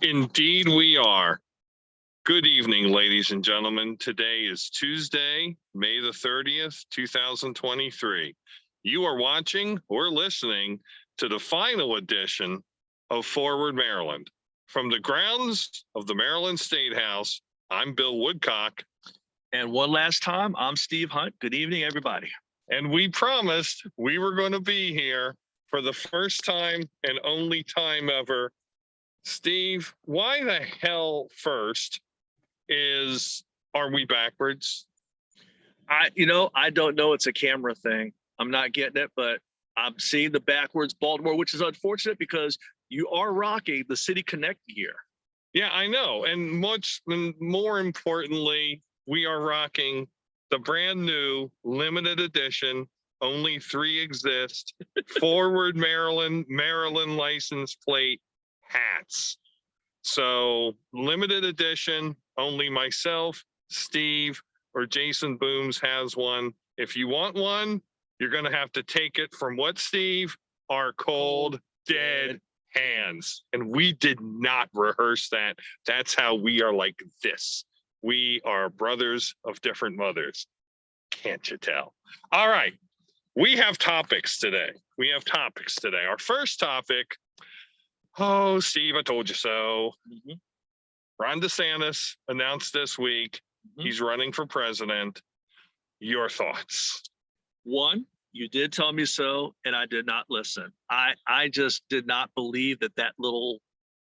Indeed, we are. Good evening, ladies and gentlemen. Today is Tuesday, May the 30th, 2023. You are watching or listening to the final edition of Forward Maryland. From the grounds of the Maryland State House, I'm Bill Woodcock. And one last time, I'm Steve Hunt. Good evening, everybody. And we promised we were going to be here for the first time and only time ever. Steve, why the hell first are we backwards? I don't know. It's a camera thing. I'm not getting it, but I'm seeing the backwards Baltimore, which is unfortunate because you are rocking the City Connect gear. Yeah, I know. And much more importantly, we are rocking the brand new limited edition, only 3 exist, Forward Maryland license plate hats. So limited edition, only myself, Steve, or Jason Booms has one. If you want one, you're going to have to take it from what, Steve? Our cold, dead hands. And we did not rehearse that. That's how we are like this. We are brothers of different mothers. Can't you tell? All right. We have topics today. Our first topic. Oh, Steve, I told you so. Mm-hmm. Ron DeSantis announced this week he's running for president. Your thoughts? One, you did tell me so, and I did not listen. I just did not believe that little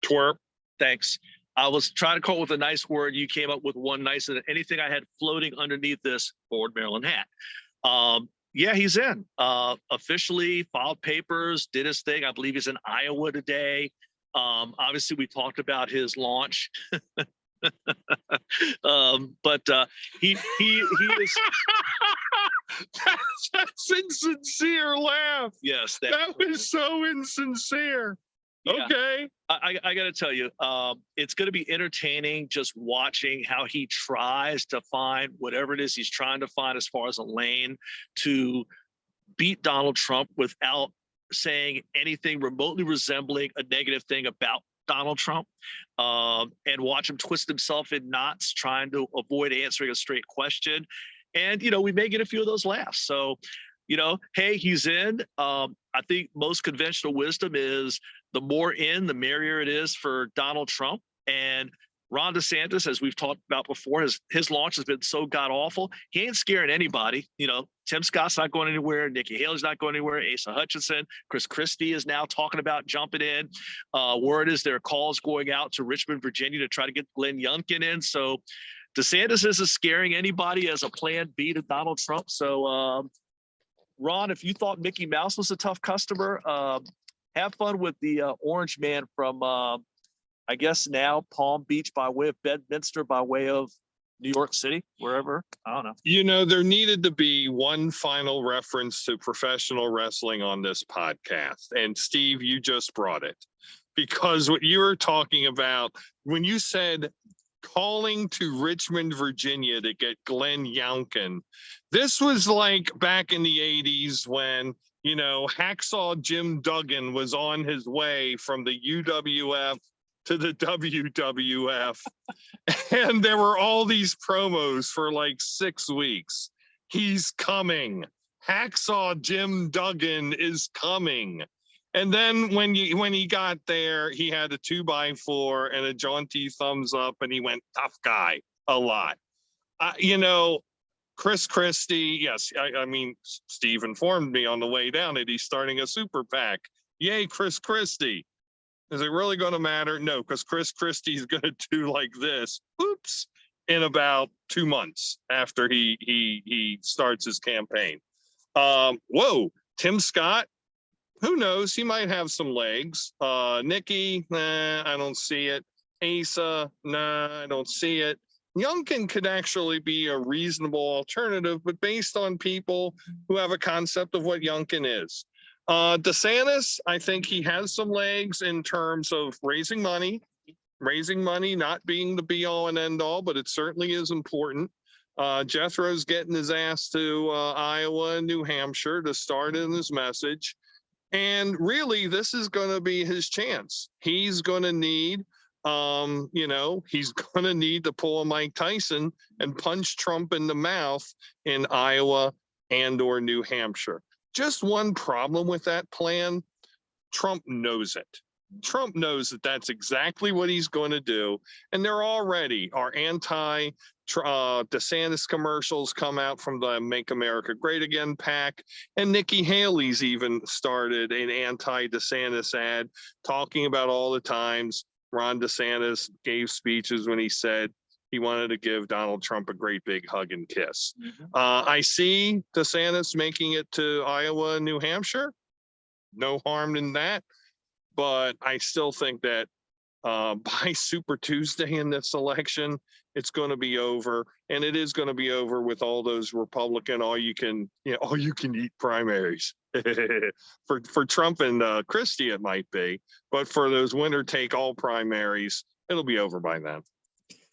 twerp. Thanks. I was trying to come up with a nice word. You came up with one nicer than anything I had floating underneath this Forward Maryland hat. Yeah, he's in. Officially filed papers, did his thing. I believe he's in Iowa today. Obviously, we talked about his launch. But he is. That's insincere laugh. Yes, that was so insincere. Yeah. Okay. I got to tell you, it's going to be entertaining just watching how he tries to find whatever it is he's trying to find as far as a lane to beat Donald Trump without saying anything remotely resembling a negative thing about Donald Trump, and watch him twist himself in knots trying to avoid answering a straight question. And, we may get a few of those laughs. So, hey, he's in. I think most conventional wisdom is the more in, the merrier it is for Donald Trump. And Ron DeSantis, as we've talked about before, his launch has been so god awful. He ain't scaring anybody. Tim Scott's not going anywhere. Nikki Haley's not going anywhere. Asa Hutchinson, Chris Christie is now talking about jumping in. Word is there are calls going out to Richmond, Virginia to try to get Glenn Youngkin in. So DeSantis isn't scaring anybody as a plan B to Donald Trump. So, Ron, if you thought Mickey Mouse was a tough customer, have fun with the orange man from, I guess now Palm Beach by way of Bedminster by way of New York City, wherever. I don't know. There needed to be one final reference to professional wrestling on this podcast. And Steve, you just brought it. Because what you were talking about when you said calling to Richmond, Virginia to get Glenn Youngkin, this was like back in the 80s when, Hacksaw Jim Duggan was on his way from the UWF to the WWF. And there were all these promos for like 6 weeks. He's coming. Hacksaw Jim Duggan is coming. And then when he got there, he had a 2x4 and a jaunty thumbs up, and he went tough guy a lot. Chris Christie, yes, I mean, Steve informed me on the way down that he's starting a super PAC. Yay, Chris Christie. Is it really going to matter? No, because Chris Christie is going to do like this, oops, in about 2 months after he starts his campaign. Whoa, Tim Scott, who knows? He might have some legs. Nikki, nah, I don't see it. Asa, nah, I don't see it. Youngkin could actually be a reasonable alternative, but based on people who have a concept of what Youngkin is. DeSantis, I think he has some legs in terms of raising money, not being the be all and end all, but it certainly is important. Jethro's getting his ass to Iowa and New Hampshire to start in his message. And really, this is going to be his chance. He's going to need He's going to need to pull a Mike Tyson and punch Trump in the mouth in Iowa and or New Hampshire. Just one problem with that plan. Trump knows it. Trump knows that that's exactly what he's going to do. And there already are anti DeSantis commercials come out from the Make America Great Again PAC. And Nikki Haley's even started an anti DeSantis ad talking about all the times Ron DeSantis gave speeches when he said he wanted to give Donald Trump a great big hug and kiss. I see DeSantis making it to Iowa and New Hampshire. No harm in that. But I still think that by Super Tuesday in this election, it's going to be over, and it is going to be over with all those Republican all you can eat primaries. for Trump and Christie, it might be, but for those winner take all primaries, it'll be over by then.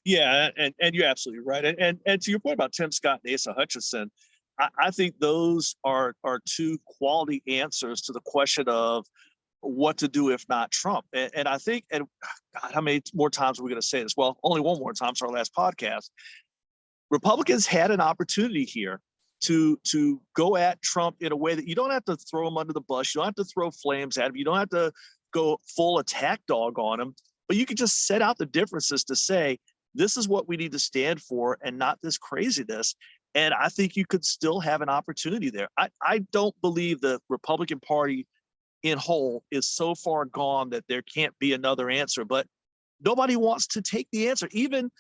Yeah, and you're absolutely right. And to your point about Tim Scott and Asa Hutchinson, I think those are two quality answers to the question of what to do if not Trump. And I think, and God, how many more times are we going to say this? Well, only one more time. It's our last podcast. Republicans had an opportunity here to go at Trump in a way that you don't have to throw him under the bus. You don't have to throw flames at him. You don't have to go full attack dog on him, but you can just set out the differences to say, this is what we need to stand for and not this craziness. And I think you could still have an opportunity there. I don't believe the Republican Party in whole is so far gone that there can't be another answer, but nobody wants to take the answer. Even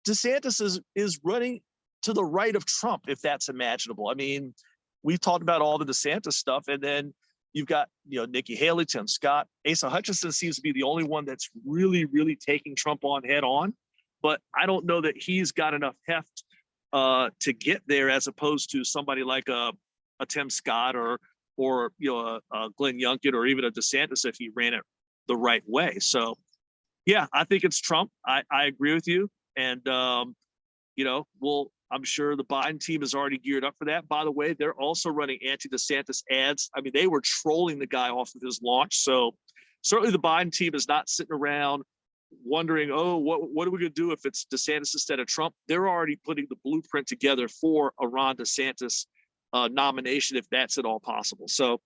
DeSantis is running to the right of Trump, if that's imaginable. I mean, we've talked about all the DeSantis stuff, and then you've got, Nikki Haley, Tim Scott. Asa Hutchinson seems to be the only one that's really, really taking Trump on head on, but I don't know that he's got enough heft to get there, as opposed to somebody like a Tim Scott or Glenn Youngkin or even a DeSantis if he ran it the right way. So, yeah, I think it's Trump. I agree with you. And, I'm sure the Biden team is already geared up for that. By the way, they're also running anti-DeSantis ads. I mean, they were trolling the guy off of his launch. So certainly the Biden team is not sitting around wondering, oh, what are we going to do if it's DeSantis instead of Trump? They're already putting the blueprint together for a Ron DeSantis nomination, if that's at all possible. So,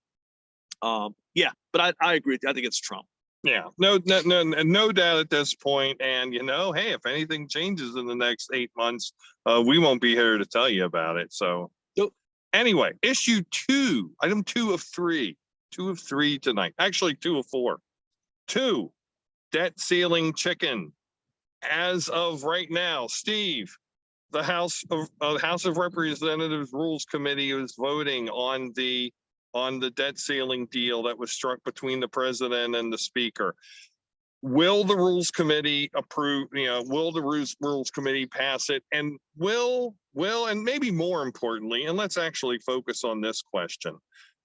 yeah, but I agree with you. I think it's Trump. Yeah, no doubt at this point. And hey, if anything changes in the next 8 months, we won't be here to tell you about it. So, anyway, issue 2, item 2 of 3 tonight. Actually, 2 of 4. 2, debt ceiling chicken. As of right now, Steve, the House of Representatives Rules Committee is voting on the debt ceiling deal that was struck between the president and the speaker. Will the Rules Committee approve? Will the Rules Committee pass it? And will, and maybe more importantly, and let's actually focus on this question.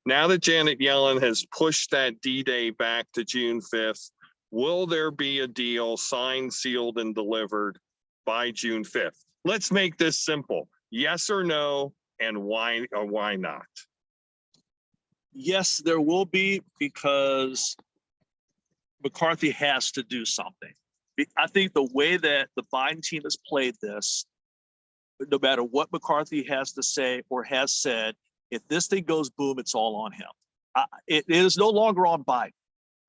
Now that Janet Yellen has pushed that D-Day back to June 5th, will there be a deal signed, sealed, and delivered by June 5th? Let's make this simple. Yes or no, and why or why not? Yes, there will be, because McCarthy has to do something. I think the way that the Biden team has played this, no matter what McCarthy has to say or has said, if this thing goes boom, it's all on him. It is no longer on Biden.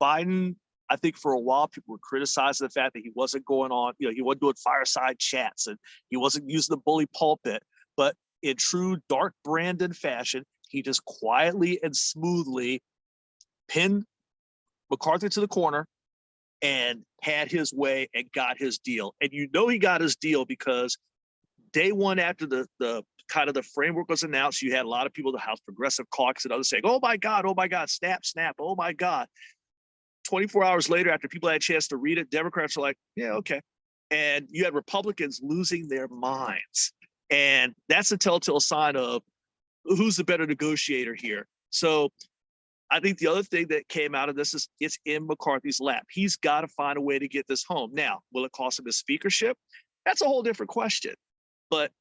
Biden, I think for a while, people were criticizing the fact that he wasn't going on, he wasn't doing fireside chats and he wasn't using the bully pulpit. But in true Dark Brandon fashion, he just quietly and smoothly pinned McCarthy to the corner and had his way and got his deal. And he got his deal because day one after the kind of the framework was announced, you had a lot of people in the House Progressive Caucus and others saying, oh my God, snap, oh my God. 24 hours later, after people had a chance to read it, Democrats are like, yeah, okay. And you had Republicans losing their minds. And that's a telltale sign of who's the better negotiator here. So I think the other thing that came out of this is it's in McCarthy's lap. He's got to find a way to get this home. Now, will it cost him his speakership? That's a whole different question. But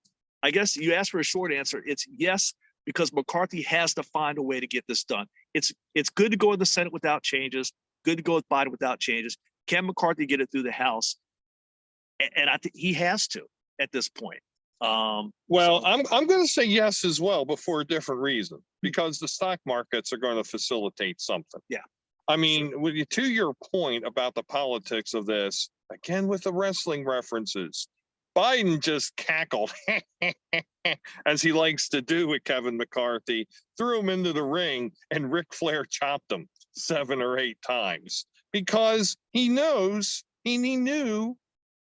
I guess you asked for a short answer. It's yes, because McCarthy has to find a way to get this done. It's good to go in the Senate without changes. Good to go with Biden without changes. Can McCarthy get it through the House? And I think he has to at this point. Well, So, I'm going to say yes as well, but for a different reason, because the stock markets are going to facilitate something. Yeah. I mean, to your point about the politics of this, again with the wrestling references, Biden just cackled as he likes to do with Kevin McCarthy, threw him into the ring, and Ric Flair chopped him 7 or 8 times because he knows, he knew,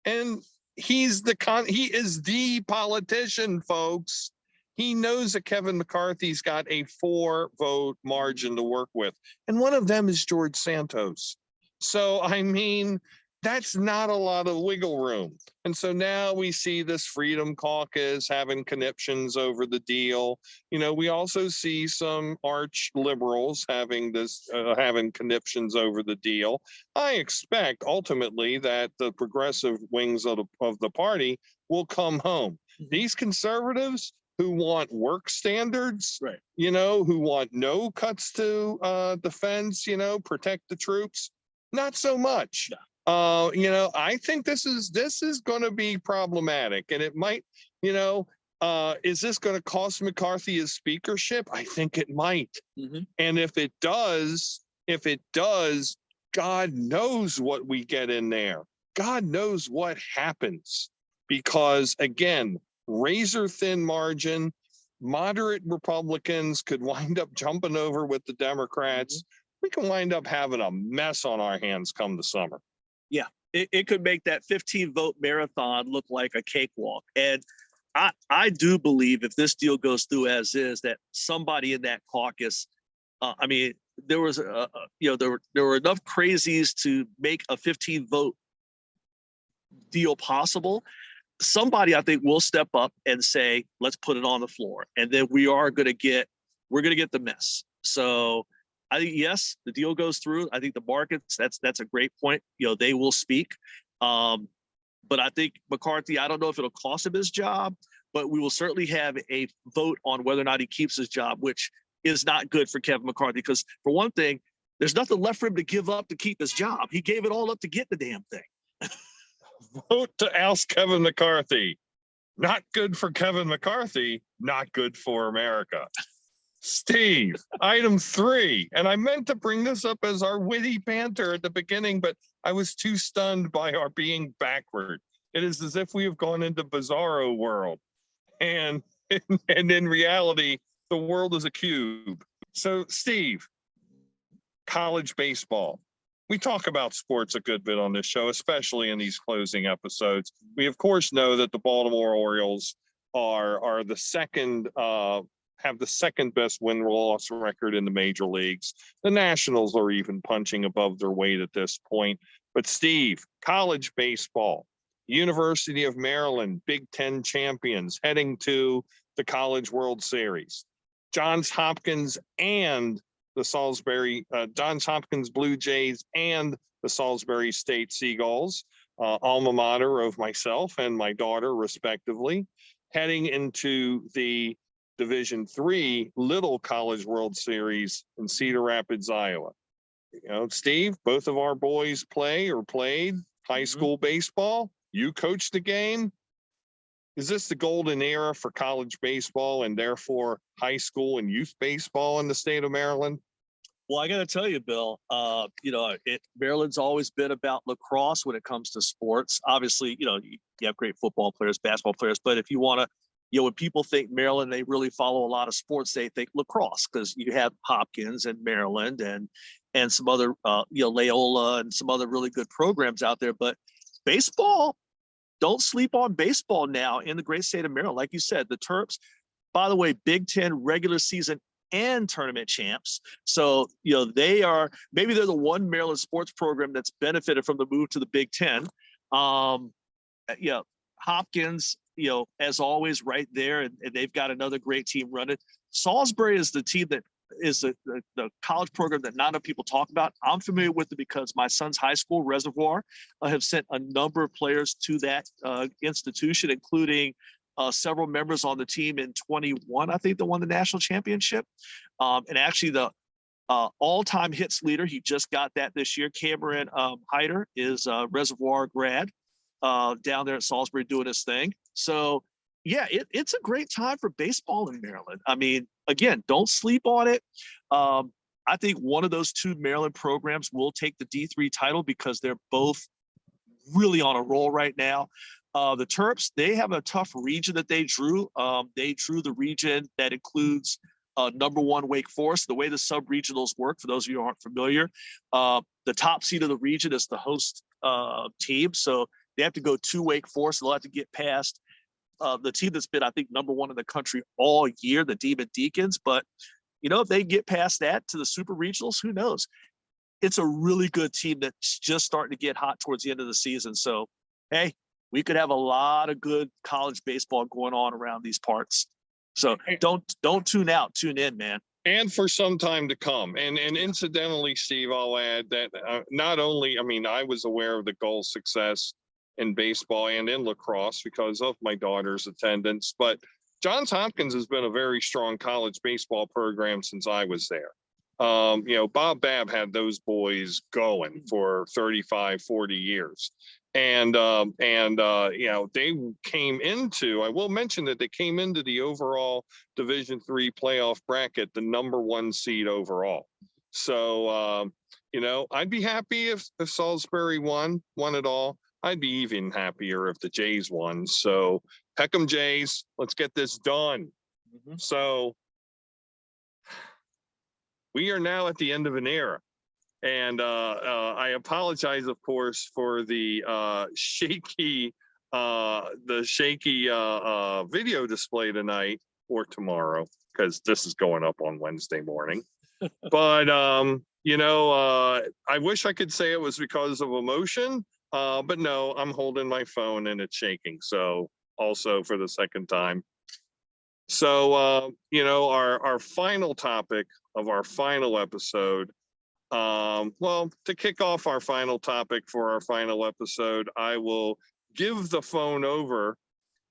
and he is the politician, folks. He knows that Kevin McCarthy's got a 4-vote margin to work with, and one of them is George Santos. So I mean, that's not a lot of wiggle room. And so now we see this Freedom Caucus having conniptions over the deal. You know, we also see some arch liberals having conniptions over the deal. I expect ultimately that the progressive wings of the party will come home. These conservatives who want work standards, right. you know, who want no cuts to defense, you know, protect the troops, not so much. Yeah. You know, I think this is going to be problematic, and it might, you know, is this going to cost McCarthy his speakership? I think it might. Mm-hmm. And if it does, God knows what we get in there. God knows what happens, because again, razor thin margin, moderate Republicans could wind up jumping over with the Democrats. We can wind up having a mess on our hands come the summer. Yeah, it could make that 15-vote marathon look like a cakewalk. And I do believe if this deal goes through as is, that somebody in that caucus, I mean, there was there were enough crazies to make a 15-vote deal possible. Somebody, I think, will step up and say, let's put it on the floor. And then we're going to get the mess. So I think, yes, the deal goes through. I think the markets, that's a great point. You know, they will speak. But I think McCarthy, I don't know if it'll cost him his job, but we will certainly have a vote on whether or not he keeps his job, which is not good for Kevin McCarthy. Because for one thing, there's nothing left for him to give up to keep his job. He gave it all up to get the damn thing. Vote to oust Kevin McCarthy. Not good for Kevin McCarthy, not good for America. Steve, item 3, and I meant to bring this up as our witty banter at the beginning, but I was too stunned by our being backward. It is as if we have gone into bizarro world, and in reality, the world is a cube. So, Steve, college baseball. We talk about sports a good bit on this show, especially in these closing episodes. We of course know that the Baltimore Orioles are the second have the second best win-loss record in the major leagues. The Nationals are even punching above their weight at this point. But Steve, college baseball, University of Maryland, Big Ten champions heading to the College World Series. Johns Hopkins and the Johns Hopkins Blue Jays and the Salisbury State Seagulls, alma mater of myself and my daughter, respectively, heading into the Division III Little College World Series in Cedar Rapids, Iowa. You know, Steve, both of our boys play or played high school baseball. You coached the game. Is this the golden era for college baseball and therefore high school and youth baseball in the state of Maryland? Well, I got to tell you, Bill, Maryland's always been about lacrosse when it comes to sports. Obviously, you have great football players, basketball players, but if you want to, when people think Maryland, they really follow a lot of sports. They think lacrosse because you have Hopkins and Maryland and some other, Loyola and some other really good programs out there. But baseball, don't sleep on baseball now in the great state of Maryland. Like you said, the Terps, by the way, Big Ten regular season and tournament champs. So, they're the one Maryland sports program that's benefited from the move to the Big Ten. Hopkins, as always, right there, and they've got another great team running. Salisbury is the team that is the college program that not enough people talk about. I'm familiar with it because my son's high school, Reservoir, have sent a number of players to that institution, including several members on the team in 21, I think, that won the national championship. And actually the all-time hits leader, he just got that this year, Cameron Hyder, is a Reservoir grad. down there at Salisbury doing his thing. So yeah, it's a great time for baseball in Maryland. I mean, again, don't sleep on it. I think one of those two Maryland programs will take the D3 title because they're both really on a roll right now. The Terps, they have a tough region that they drew. They drew the region that includes #1 Wake Forest. The way the sub-regionals work, for those of you who aren't familiar, the top seed of the region is the host team. So they have to go to Wake Forest. They'll have to get past the team that's been, I think, #1 in the country all year, the Demon Deacons. But, you know, if they get past that to the super regionals, who knows? It's a really good team that's just starting to get hot towards the end of the season. So, hey, we could have a lot of good college baseball going on around these parts. So don't tune out, tune in, man. And for some time to come. And incidentally, Steve, I'll add that not only, I mean, I was aware of the goal success in baseball and in lacrosse because of my daughter's attendance, but Johns Hopkins has been a very strong college baseball program since I was there. You know, Bob Babb had those boys going for 35, 40 years. And you know, they came into, I will mention that they came into the overall Division III playoff bracket, the #1 seed overall. So, you know, I'd be happy if Salisbury won it all. I'd be even happier if the Jays won. So, Peckham Jays, let's get this done. Mm-hmm. So, we are now at the end of an era. And I apologize, of course, for the shaky video display tonight or tomorrow, because this is going up on Wednesday morning. But, you know, I wish I could say it was because of emotion, but no, I'm holding my phone and it's shaking. So also for the second time. So, you know, our final topic of our final episode. Well, to kick off our final topic for our final episode, I will give the phone over,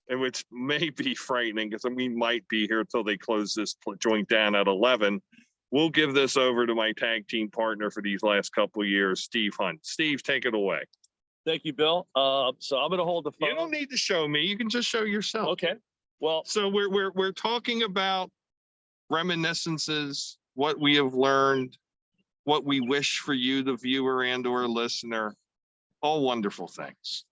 and which may be frightening because we might be here till they close this joint down at 11. We'll give this over to my tag team partner for these last couple of years, Steve Hunt. Steve, take it away. Thank you, Bill. So I'm going to hold the phone. You don't need to show me. You can just show yourself. Okay. Well, so we're talking about reminiscences, what we have learned, what we wish for you, the viewer and or listener, all wonderful things.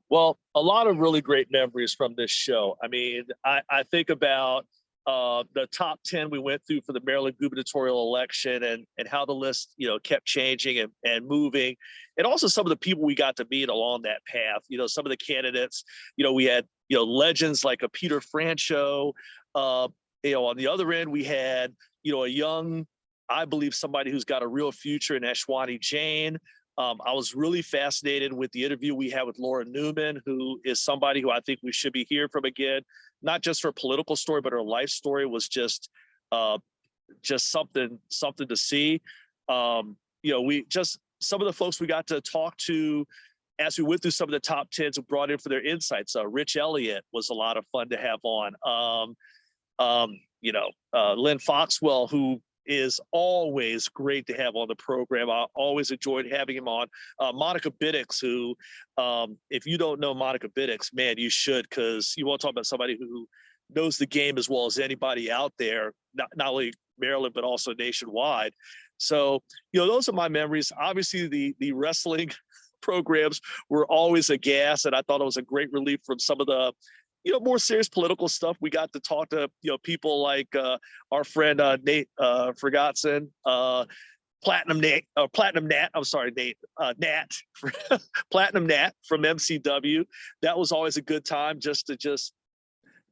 Well, a lot of really great memories from this show. I mean, I think about the top 10 we went through for the Maryland gubernatorial election and how the list, you know, kept changing and moving. And also some of the people we got to meet along that path, you know, some of the candidates, you know, we had, you know, legends like a Peter Francho. You know, on the other end, we had, you know, a young, I believe somebody who's got a real future in Ashwani Jain. I was really fascinated with the interview we had with Laura Newman, who is somebody who I think we should be hearing from again, not just her political story, but her life story was just something to see. You know, we just, some of the folks we got to talk to as we went through some of the top 10s who brought in for their insights. Rich Elliott was a lot of fun to have on. You know, Lynn Foxwell, who is always great to have on the program. I always enjoyed having him on. Monica Biddix, who, if you don't know Monica Biddix, man, you should, because you want to talk about somebody who knows the game as well as anybody out there, not only Maryland, but also nationwide. So, you know, those are my memories. Obviously, the wrestling programs were always a gas, and I thought it was a great relief from some of the, you know, more serious political stuff. We got to talk to, you know, people like our friend Nate Ferguson, Platinum Nat, I'm sorry, Nate, Nat, Platinum Nat from MCW. That was always a good time just to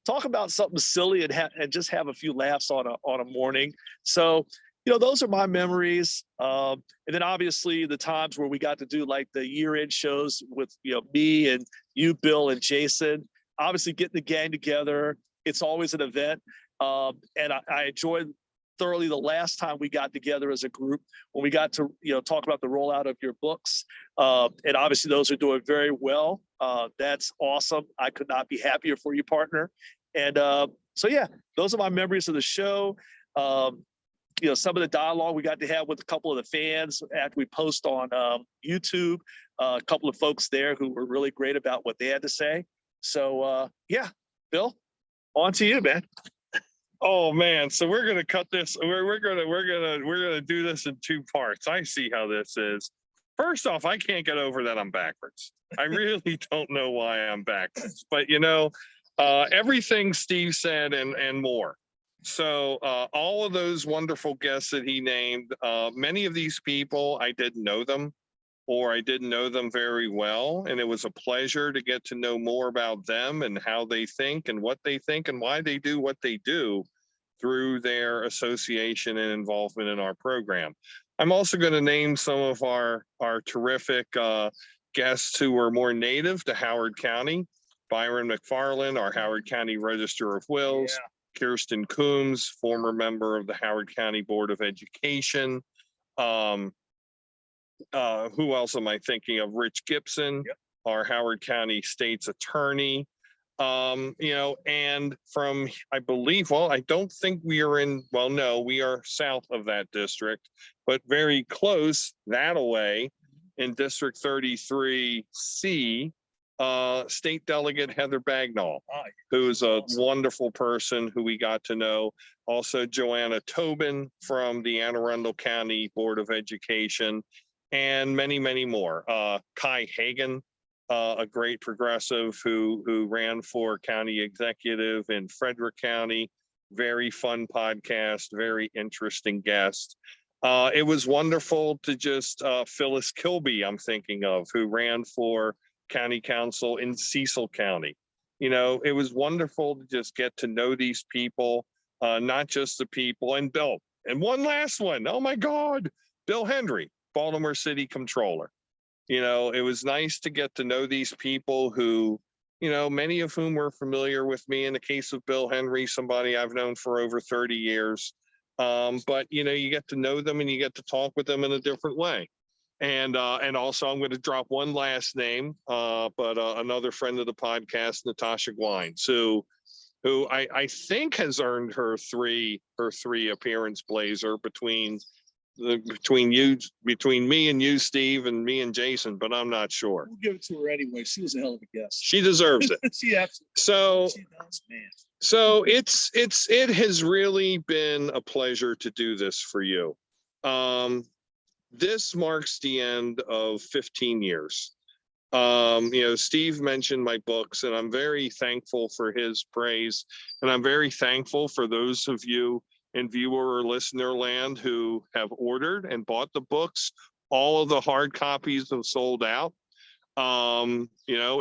talk about something silly and just have a few laughs on a morning. So, you know, those are my memories. And then obviously the times where we got to do like the year-end shows with, you know, me and you, Bill, and Jason. Obviously getting the gang together, it's always an event. And I enjoyed thoroughly the last time we got together as a group when we got to, you know, talk about the rollout of your books. And obviously those are doing very well. That's awesome. I could not be happier for you, partner. And so, yeah, those are my memories of the show. some of the dialogue we got to have with a couple of the fans after we post on YouTube. A couple of folks there who were really great about what they had to say. So yeah, Bill, on to you, man. Oh man, so we're gonna cut this. We're gonna do this in two parts. I see how this is. First off, I can't get over that I'm backwards. I really don't know why I'm backwards, but everything Steve said and more. So all of those wonderful guests that he named, many of these people I didn't know them, or I didn't know them very well, and it was a pleasure to get to know more about them and how they think and what they think and why they do what they do through their association and involvement in our program. I'm also going to name some of our terrific guests who were more native to Howard County. Byron McFarland, our Howard County Register of Wills. Yeah. Kirsten Coombs, former member of the Howard County Board of Education. Who else am I thinking of? Rich Gibson, yep. Our Howard County State's Attorney. And from, I believe, I don't think we are no, we are south of that district, but very close that away in District 33C, State Delegate Heather Bagnall, who is a wonderful person who we got to know. Also, Joanna Tobin from the Anne Arundel County Board of Education, and many, many more. Kai Hagan, a great progressive who ran for county executive in Frederick County. Very fun podcast, very interesting guest. It was wonderful to just Phyllis Kilby, I'm thinking of, who ran for county council in Cecil County. It was wonderful to just get to know these people, not just the people. And Bill, and one last one. Oh my God, Bill Henry, Baltimore City Comptroller. It was nice to get to know these people who, many of whom were familiar with me. In the case of Bill Henry, somebody I've known for over 30 years. But you get to know them and you get to talk with them in a different way. And also I'm going to drop one last name, but another friend of the podcast, Natasha Gwines, who I think has earned her three appearance blazer between me and you, Steve, and me and Jason, but I'm not sure. We'll give it to her anyway. She was a hell of a guest. She deserves it. She absolutely. She does, man. So it has really been a pleasure to do this for you. This marks the end of 15 years. Steve mentioned my books, and I'm very thankful for his praise, and I'm very thankful for those of you in viewer or listener land who have ordered and bought the books. All of the hard copies have sold out.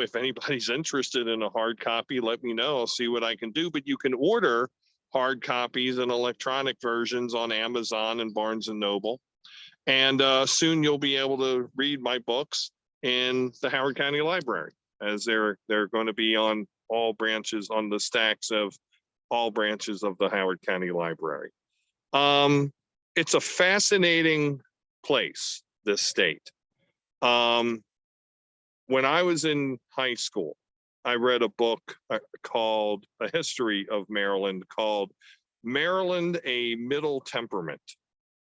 If anybody's interested in a hard copy, let me know. I'll see what I can do. But you can order hard copies and electronic versions on Amazon and Barnes and Noble. And soon you'll be able to read my books in the Howard County Library, as they're going to be on all branches, on the stacks of all branches of the Howard County Library. It's a fascinating place, this state. When I was in high school, I read a book called A History of Maryland, called Maryland, A Middle Temperament.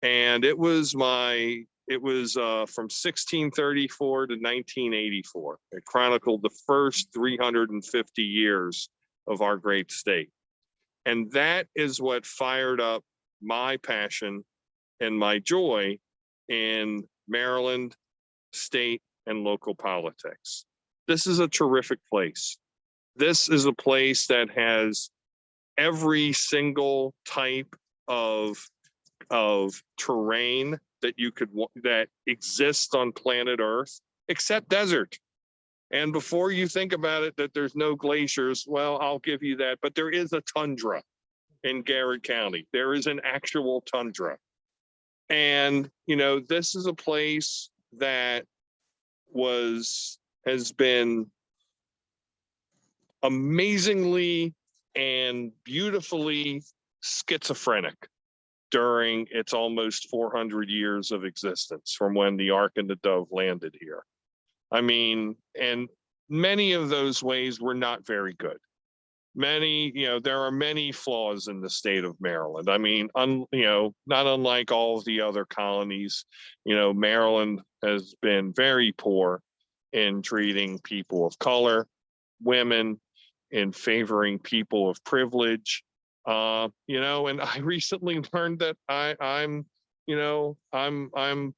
And it was from 1634 to 1984. It chronicled the first 350 years of our great state. And that is what fired up my passion and my joy in Maryland, state, and local politics. This is a terrific place. This is a place that has every single type of terrain that exists on planet Earth, except desert. And before you think about it, that there's no glaciers, well, I'll give you that. But there is a tundra in Garrett County. There is an actual tundra. And, this is a place that has been amazingly and beautifully schizophrenic during its almost 400 years of existence, from when the Ark and the Dove landed here. I mean, and many of those ways were not very good. there are many flaws in the state of Maryland. I mean, not unlike all of the other colonies, Maryland has been very poor in treating people of color, women, in favoring people of privilege. And I recently learned that I'm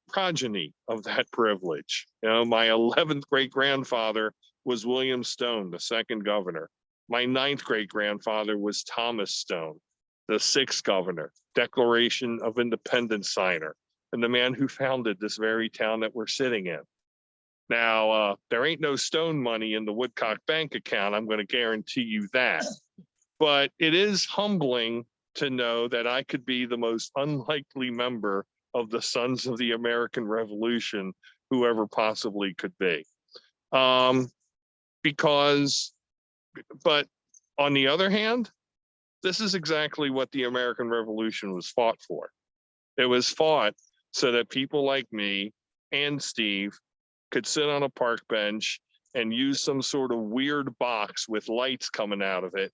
progeny of that privilege. My 11th great grandfather was William Stone, the second governor. My 9th great grandfather was Thomas Stone, the 6th governor, Declaration of Independence signer, and the man who founded this very town that we're sitting in. Now, there ain't no Stone money in the Woodcock bank account. I'm going to guarantee you that. But it is humbling to know that I could be the most unlikely member of the Sons of the American Revolution, whoever possibly could be. But on the other hand, this is exactly what the American Revolution was fought for. It was fought so that people like me and Steve could sit on a park bench and use some sort of weird box with lights coming out of it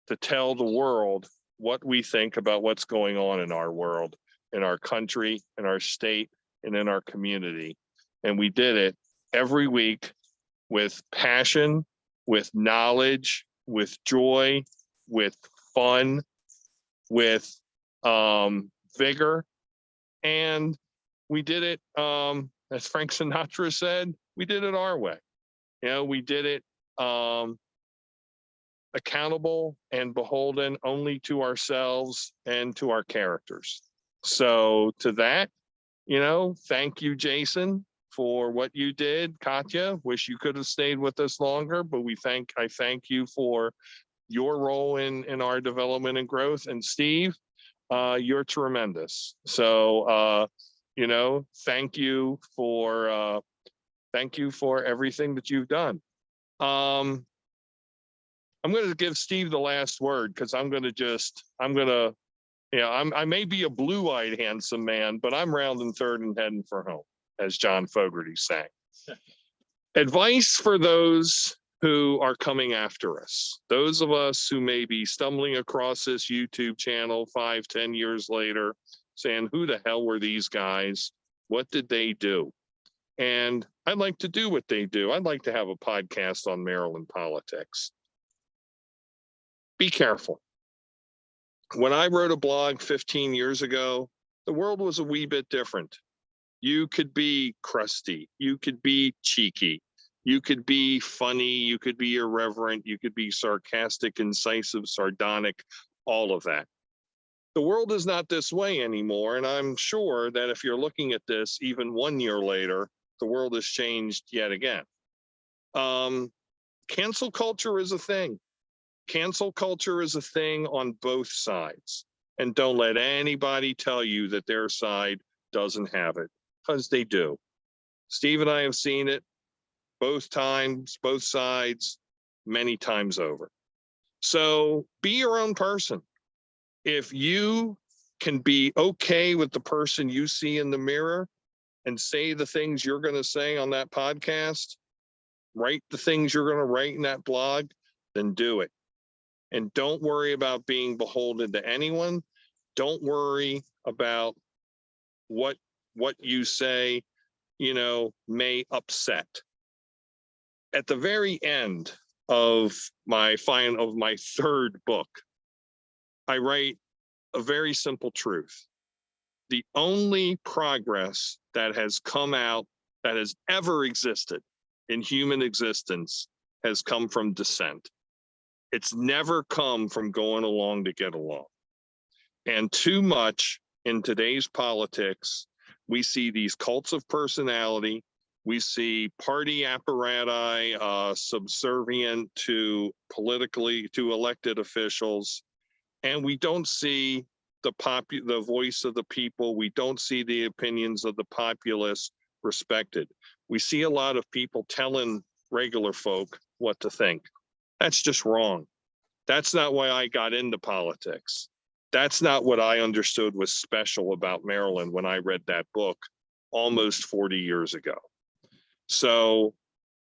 to tell the world what we think about what's going on in our world, in our country, in our state, and in our community. And we did it every week with passion, with knowledge, with joy, with fun, with vigor. And we did it, as Frank Sinatra said, we did it our way. We did it accountable and beholden only to ourselves and to our characters. So to that, thank you, Jason, for what you did. Katya, wish you could have stayed with us longer, but I thank you for your role in our development and growth. And Steve, you're tremendous. So, thank you for everything that you've done. I'm going to give Steve the last word because I may be a blue-eyed handsome man, but I'm rounding third and heading for home, as John Fogerty sang. Advice for those who are coming after us, those of us who may be stumbling across this YouTube channel 5-10 years later, saying, who the hell were these guys? What did they do? And I'd like to do what they do. I'd like to have a podcast on Maryland politics. Be careful. When I wrote a blog 15 years ago, the world was a wee bit different. You could be crusty, you could be cheeky, you could be funny, you could be irreverent, you could be sarcastic, incisive, sardonic, all of that. The world is not this way anymore, and I'm sure that if you're looking at this even 1 year later, the world has changed yet again. Cancel culture is a thing. Cancel culture is a thing on both sides. And don't let anybody tell you that their side doesn't have it, because they do. Steve and I have seen it both times, both sides, many times over. So be your own person. If you can be okay with the person you see in the mirror and say the things you're going to say on that podcast, write the things you're going to write in that blog, then do it. And don't worry about being beholden to anyone. Don't worry about what you say, may upset. At the very end of my third book, I write a very simple truth. The only progress that has come out, that has ever existed in human existence, has come from dissent. It's never come from going along to get along. And too much in today's politics, we see these cults of personality. We see party apparati subservient to elected officials. And we don't see the voice of the people. We don't see the opinions of the populace respected. We see a lot of people telling regular folk what to think. That's just wrong. That's not why I got into politics. That's not what I understood was special about Maryland when I read that book almost 40 years ago. So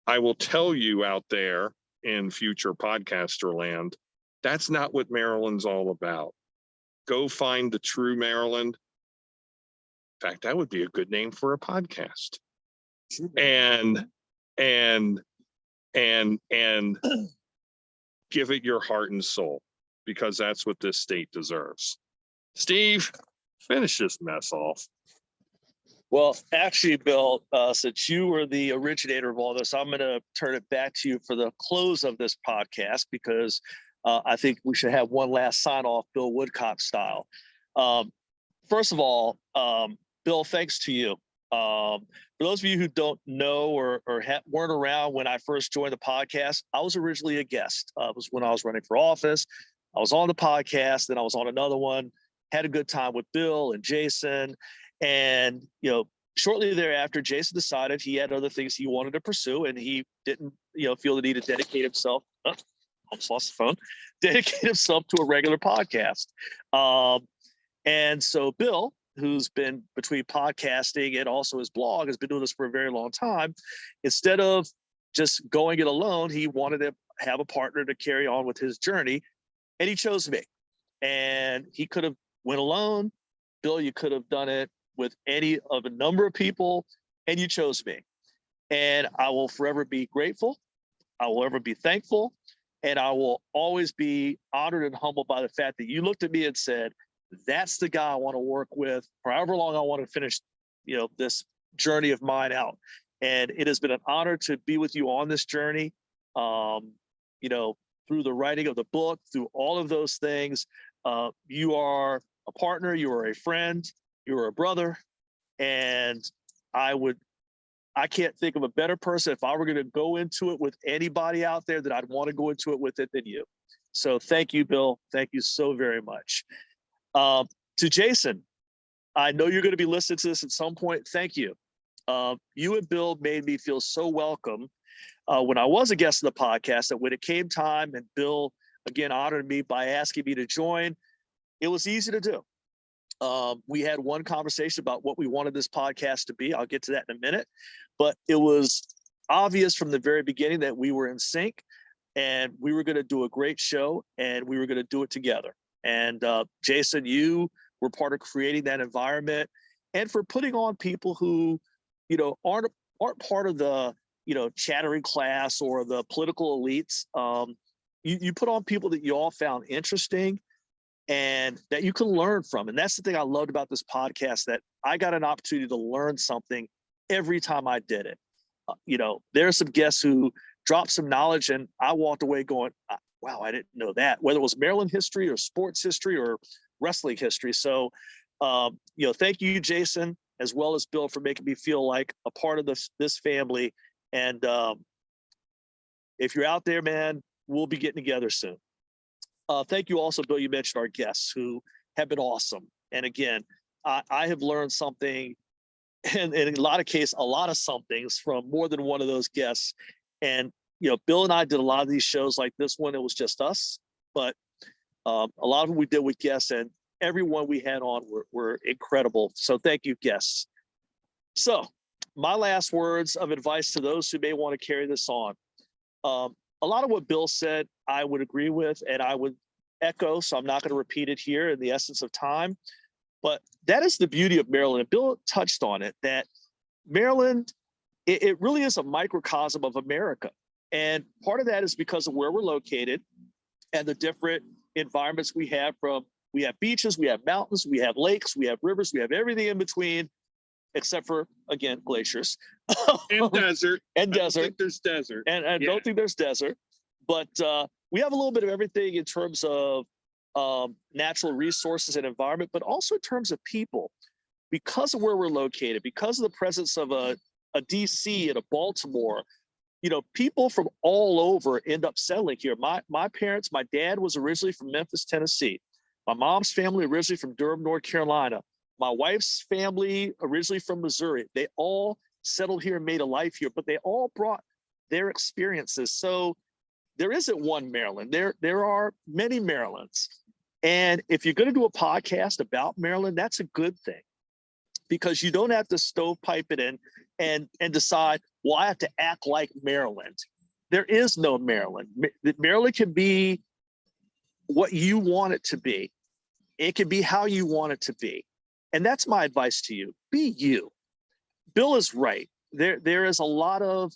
I will tell you out there in future podcaster land, That's not what Maryland's all about. Go find the true Maryland. In fact, that would be a good name for a podcast. And give it your heart and soul, because that's what this state deserves. Steve, finish this mess off. Well, actually, Bill, since you were the originator of all this, I'm going to turn it back to you for the close of this podcast, because I think we should have one last sign off, Bill Woodcock style. First of all, Bill, thanks to you. For those of you who don't know or weren't around when I first joined the podcast, I was originally a guest. It was when I was running for office. I was on the podcast, then I was on another one, had a good time with Bill and Jason. And, shortly thereafter, Jason decided he had other things he wanted to pursue, and he didn't, feel the need to dedicate himself. Almost lost the phone. Dedicate himself to a regular podcast. And so Bill, who's been between podcasting and also his blog, has been doing this for a very long time. Instead of just going it alone, he wanted to have a partner to carry on with his journey, and he chose me. And he could have went alone. Bill, you could have done it with any of a number of people, and you chose me. And I will forever be grateful. I will ever be thankful. And I will always be honored and humbled by the fact that you looked at me and said, that's the guy I want to work with for however long I want to finish, this journey of mine out. And it has been an honor to be with you on this journey, through the writing of the book, through all of those things. You are a partner, you are a friend, you are a brother. And I can't think of a better person. If I were going to go into it with anybody out there, that I'd want to go into it with it than you. So thank you, Bill. Thank you so very much. To Jason, I know you're going to be listening to this at some point. Thank you. You and Bill made me feel so welcome when I was a guest of the podcast, that when it came time and Bill, again, honored me by asking me to join, it was easy to do. We had one conversation about what we wanted this podcast to be. I'll get to that in a minute. But it was obvious from the very beginning that we were in sync, and we were going to do a great show, and we were going to do it together. And Jason, you were part of creating that environment, and for putting on people who, aren't part of the, chattering class or the political elites. You put on people that you all found interesting and that you can learn from. And that's the thing I loved about this podcast, that I got an opportunity to learn something every time I did it. There are some guests who dropped some knowledge, and I walked away going, wow, I didn't know that, whether it was Maryland history or sports history or wrestling history. So, thank you, Jason, as well as Bill, for making me feel like a part of this family. And if you're out there, man, we'll be getting together soon. Thank you also, Bill. You mentioned our guests who have been awesome. And again, I have learned something, and in a lot of cases, a lot of somethings from more than one of those guests. And Bill and I did a lot of these shows like this one. It was just us, but a lot of them we did with guests, and everyone we had on were incredible. So thank you, guests. So my last words of advice to those who may want to carry this on. A lot of what Bill said, I would agree with, and I would echo, so I'm not going to repeat it here in the essence of time. But that is the beauty of Maryland. And Bill touched on it, that Maryland, it really is a microcosm of America. And part of that is because of where we're located and the different environments we have. We have beaches, we have mountains, we have lakes, we have rivers, we have everything in between, except for, again, glaciers. And desert. And desert. I don't think there's desert. And I don't think there's desert. But we have a little bit of everything in terms of natural resources and environment, but also in terms of people. Because of where we're located, because of the presence of a DC and a Baltimore, people from all over end up settling here. My parents, my dad was originally from Memphis, Tennessee. My mom's family originally from Durham, North Carolina. My wife's family originally from Missouri. They all settled here and made a life here, but they all brought their experiences. So there isn't one Maryland. There are many Marylands. And if you're going to do a podcast about Maryland, that's a good thing, because you don't have to stovepipe it in and decide, well, I have to act like Maryland. There is no Maryland. Maryland can be what you want it to be. It can be how you want it to be. And that's my advice to you. Be you. Bill is right. There is a lot of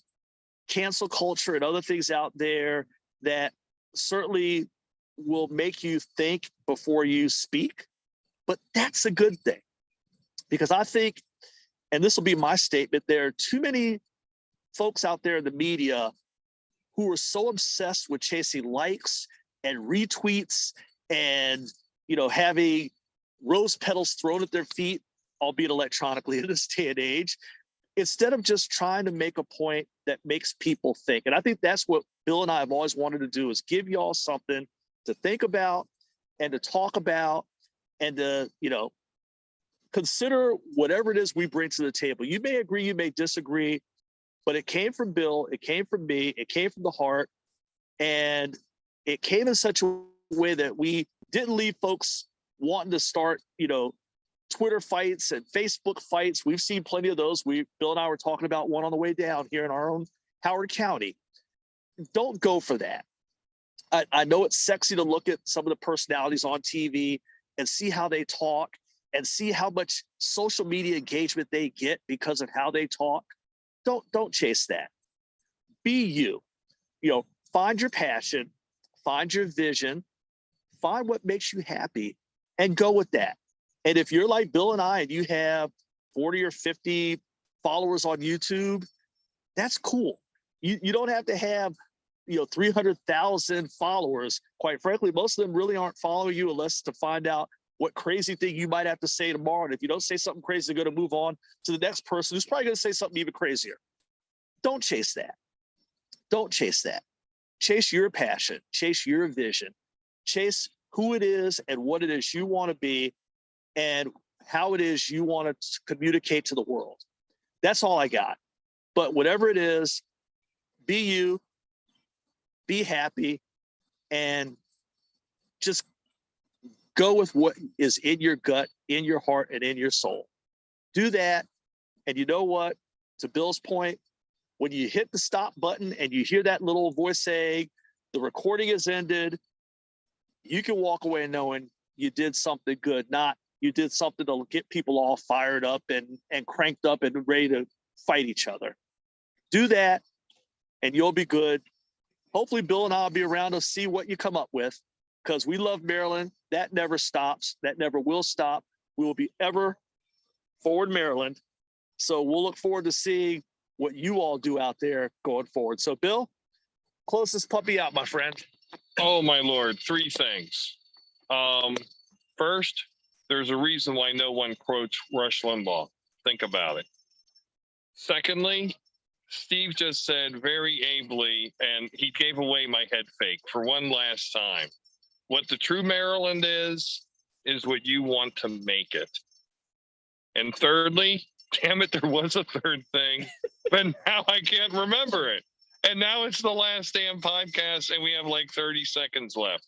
cancel culture and other things out there that certainly will make you think before you speak, but that's a good thing. Because I think, and this will be my statement, there are too many folks out there in the media who are so obsessed with chasing likes and retweets and, you know, having rose petals thrown at their feet, albeit electronically in this day and age, instead of just trying to make a point that makes people think. And I think that's what Bill and I have always wanted to do, is give y'all something to think about and to talk about and to, you know, consider whatever it is we bring to the table. You may agree, you may disagree, but it came from Bill, it came from me, it came from the heart, and it came in such a way that we didn't leave folks wanting to start, you know, Twitter fights and Facebook fights. We've seen plenty of those. Bill and I were talking about one on the way down here in our own Howard County. Don't go for that. I know it's sexy to look at some of the personalities on TV and see how they talk and see how much social media engagement they get because of how they talk. Don't chase that. Be you. You know, find your passion, find your vision, find what makes you happy, and go with that. And if you're like Bill and I, and you have 40 or 50 followers on YouTube, that's cool. You don't have to have, you know, 300,000 followers. Quite frankly, most of them really aren't following you unless to find out what crazy thing you might have to say tomorrow. And if you don't say something crazy, they're going to move on to the next person who's probably going to say something even crazier. Don't chase that. Don't chase that. Chase your passion, chase your vision, chase who it is and what it is you want to be and how it is you want to communicate to the world. That's all I got. But whatever it is, be you, be happy, and just go with what is in your gut, in your heart, and in your soul. Do that. And you know what? To Bill's point, when you hit the stop button and you hear that little voice saying, the recording is ended, you can walk away knowing you did something good, not you did something to get people all fired up and cranked up and ready to fight each other. Do that and you'll be good. Hopefully Bill and I'll be around to see what you come up with, because we love Maryland. That never stops. That never will stop. We will be ever forward Maryland. So we'll look forward to seeing what you all do out there going forward. So Bill, close this puppy out, my friend. Oh, my Lord. 3 things. First, there's a reason why no one quotes Rush Limbaugh. Think about it. Secondly, Steve just said very ably, and he gave away my head fake for one last time. What the true Maryland is what you want to make it. And thirdly, damn it, there was a third thing, but now I can't remember it. And now it's the last damn podcast, and we have like 30 seconds left.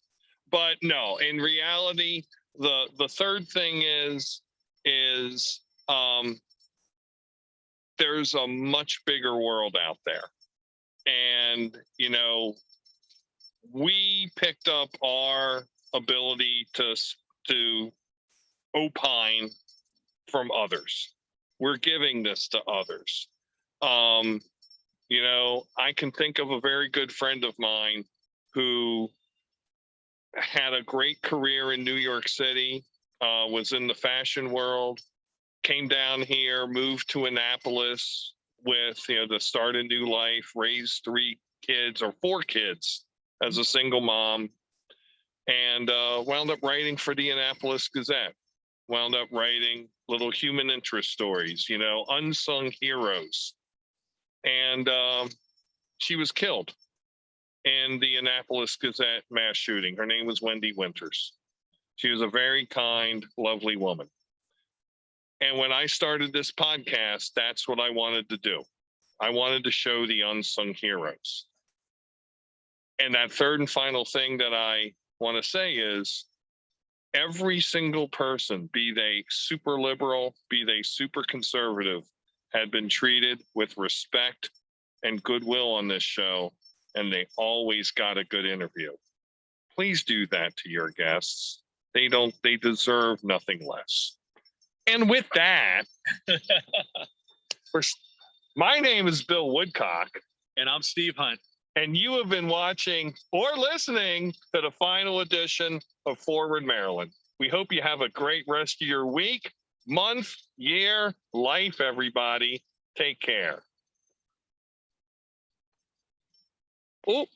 But no, in reality, the third thing is there's a much bigger world out there. And, you know, we picked up our ability to opine from others. We're giving this to others. You know, I can think of a very good friend of mine who had a great career in New York City, was in the fashion world, came down here, moved to Annapolis with, you know, to start a new life, raised 3 kids or 4 kids as a single mom, and wound up writing for the Annapolis Gazette, wound up writing little human interest stories, you know, unsung heroes. And she was killed in the Annapolis Gazette mass shooting. Her name was Wendy Winters. She was a very kind, lovely woman. And when I started this podcast, that's what I wanted to do. I wanted to show the unsung heroes. And that third and final thing that I want to say is every single person, be they super liberal, be they super conservative, had been treated with respect and goodwill on this show, and they always got a good interview. Please do that to your guests. They deserve nothing less. And with that, my name is Bill Woodcock, And I'm Steve Hunt. and you have been watching or listening to the final edition of Forward Maryland. We hope you have a great rest of your week, month, year, life, everybody. Take care. Oh,